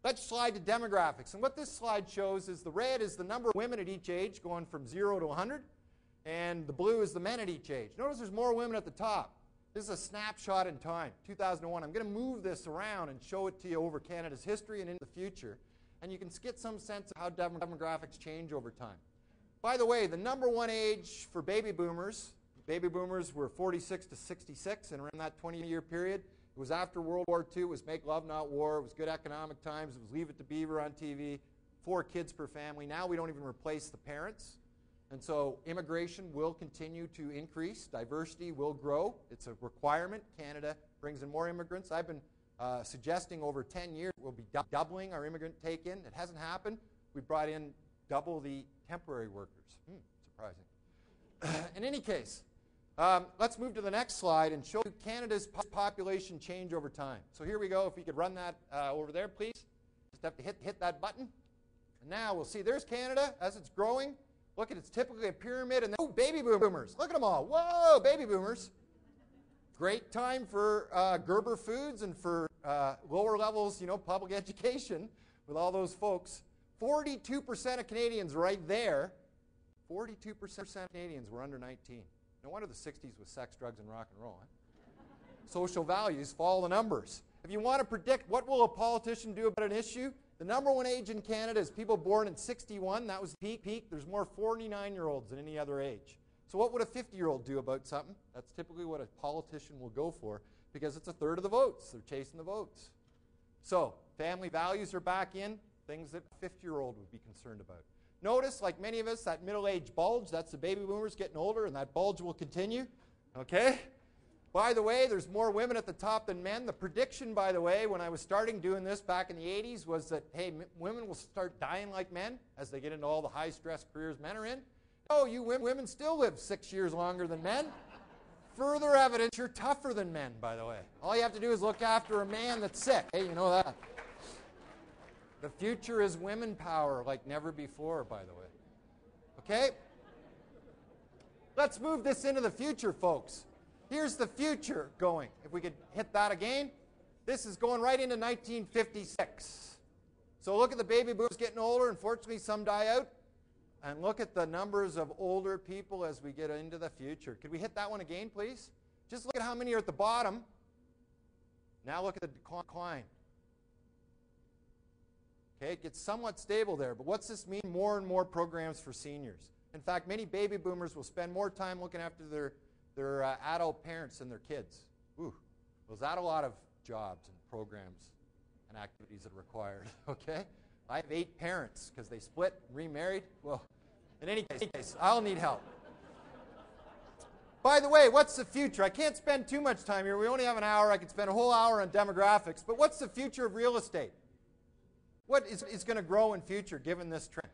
Let's slide to demographics. And what this slide shows is the red is the number of women at each age going from 0 to 100, and the blue is the men at each age. Notice there's more women at the top. This is a snapshot in time, 2001. I'm going to move this around and show it to you over Canada's history and into the future, and you can get some sense of how demographics change over time. By the way, the number one age for baby boomers were 46 to 66, and around that 20-year period, it was after World War II. It was make love, not war. It was good economic times. It was Leave It to Beaver on TV. 4 kids per family. Now we don't even replace the parents. And so immigration will continue to increase. Diversity will grow. It's a requirement. Canada brings in more immigrants. I've been suggesting over 10 years we'll be doubling our immigrant take-in. It hasn't happened. We brought in double the temporary workers. Surprising. In any case, let's move to the next slide and show Canada's population change over time. So here we go. If we could run that over there, please. Just have to hit that button. And now we'll see. There's Canada as it's growing. Look at it's typically a pyramid. And then, oh, baby boomers. Look at them all. Whoa, baby boomers. Great time for Gerber Foods and for lower levels, public education with all those folks. 42% of Canadians right there. 42% of Canadians were under 19. No wonder the 60s was sex, drugs, and rock and roll. Huh? Social values follow the numbers. If you want to predict what will a politician do about an issue, the number one age in Canada is people born in 61. That was the peak. There's more 49-year-olds than any other age. So what would a 50-year-old do about something? That's typically what a politician will go for because it's a third of the votes. They're chasing the votes. So family values are back in, things that a 50-year-old would be concerned about. Notice, like many of us, that middle-age bulge, that's the baby boomers getting older, and that bulge will continue. Okay? By the way, there's more women at the top than men. The prediction, by the way, when I was starting doing this back in the 80s was that, hey, women will start dying like men as they get into all the high-stress careers men are in. Oh, you women still live 6 years longer than men. Further evidence you're tougher than men, by the way. All you have to do is look after a man that's sick. Hey, you know that. The future is women power like never before, by the way. Okay? Let's move this into the future, folks. Here's the future going. If we could hit that again. This is going right into 1956. So look at the baby boomers getting older. Unfortunately, some die out. And look at the numbers of older people as we get into the future. Could we hit that one again, please? Just look at how many are at the bottom. Now look at the decline. Okay, it gets somewhat stable there, but what's this mean? More and more programs for seniors. In fact, many baby boomers will spend more time looking after their adult parents than their kids. Ooh, was that a lot of jobs and programs and activities that are required, okay? I have 8 parents because they split, remarried. Well, in any case, I'll need help. By the way, what's the future? I can't spend too much time here. We only have an hour. I could spend a whole hour on demographics, but what's the future of real estate? What is going to grow in future given this trend?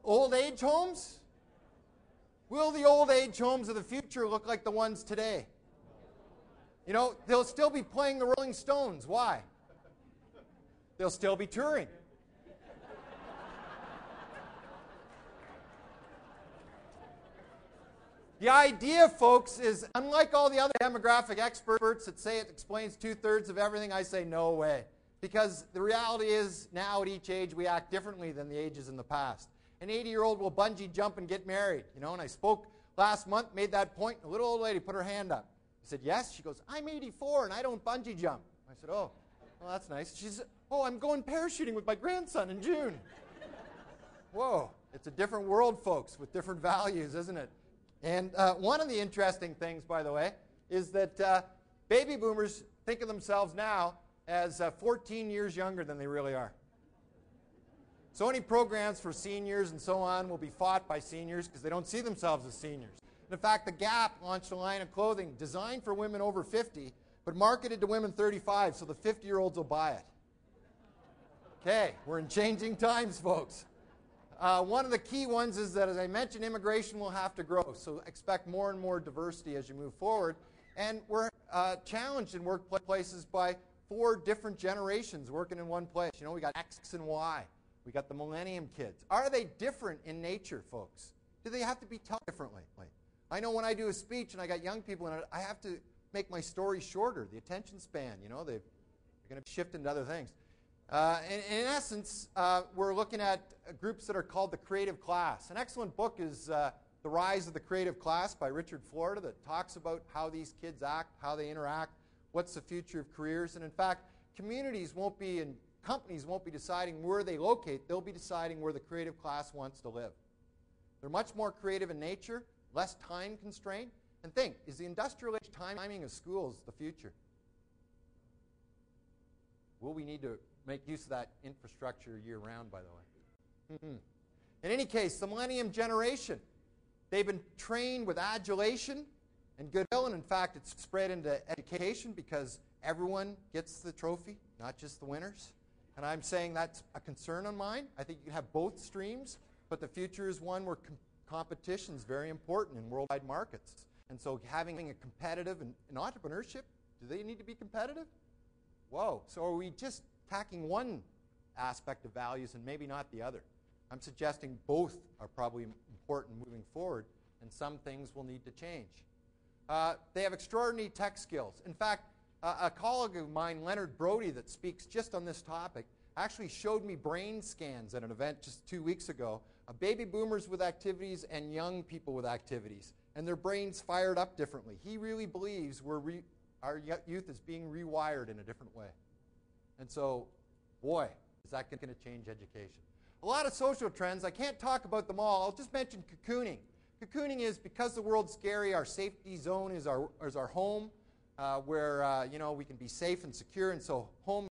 Old age homes? Will the old age homes of the future look like the ones today? You know, they'll still be playing the Rolling Stones. Why? They'll still be touring. The idea, folks, is unlike all the other demographic experts that say it explains 2/3 of everything, I say no way. Because the reality is now at each age we act differently than the ages in the past. An 80-year-old will bungee jump and get married. You know, and I spoke last month, made that point. A little old lady put her hand up. I said, yes. She goes, I'm 84 and I don't bungee jump. I said, oh, well, that's nice. She said, oh, I'm going parachuting with my grandson in June. Whoa, it's a different world, folks, with different values, isn't it? And one of the interesting things, by the way, is that baby boomers think of themselves now as 14 years younger than they really are. So any programs for seniors and so on will be fought by seniors because they don't see themselves as seniors. And in fact, the Gap launched a line of clothing designed for women over 50, but marketed to women 35, so the 50-year-olds will buy it. Okay, we're in changing times, folks. One of the key ones is that, as I mentioned, immigration will have to grow. So expect more and more diversity as you move forward. And we're challenged in workplaces by 4 different generations working in one place. You know, we got X and Y. We got the millennium kids. Are they different in nature, folks? Do they have to be taught differently? I know when I do a speech and I got young people in it, I have to make my story shorter. The attention span, you know, they've They're going to shift into other things. In essence, we're looking at groups that are called the creative class. An excellent book is The Rise of the Creative Class by Richard Florida that talks about how these kids act, how they interact, what's the future of careers. And in fact, communities won't be and companies won't be deciding where they locate. They'll be deciding where the creative class wants to live. They're much more creative in nature, less time constrained. And think, is the industrial age timing of schools the future? Will we need to make use of that infrastructure year-round, by the way? In any case, the Millennium Generation, they've been trained with adulation and goodwill, and in fact, it's spread into education because everyone gets the trophy, not just the winners. And I'm saying that's a concern of mine. I think you can have both streams, but the future is one where competition is very important in worldwide markets. And so having a competitive and entrepreneurship, do they need to be competitive? Whoa, so are we just attacking one aspect of values and maybe not the other? I'm suggesting both are probably important moving forward, and some things will need to change. They have extraordinary tech skills. In fact, a colleague of mine, Leonard Brody, that speaks just on this topic, actually showed me brain scans at an event just 2 weeks ago of baby boomers with activities and young people with activities, and their brains fired up differently. He really believes our youth is being rewired in a different way. And so, boy, is that going to change education. A lot of social trends. I can't talk about them all. I'll just mention cocooning. Cocooning is, because the world's scary, our safety zone is our home, where we can be safe and secure. And so home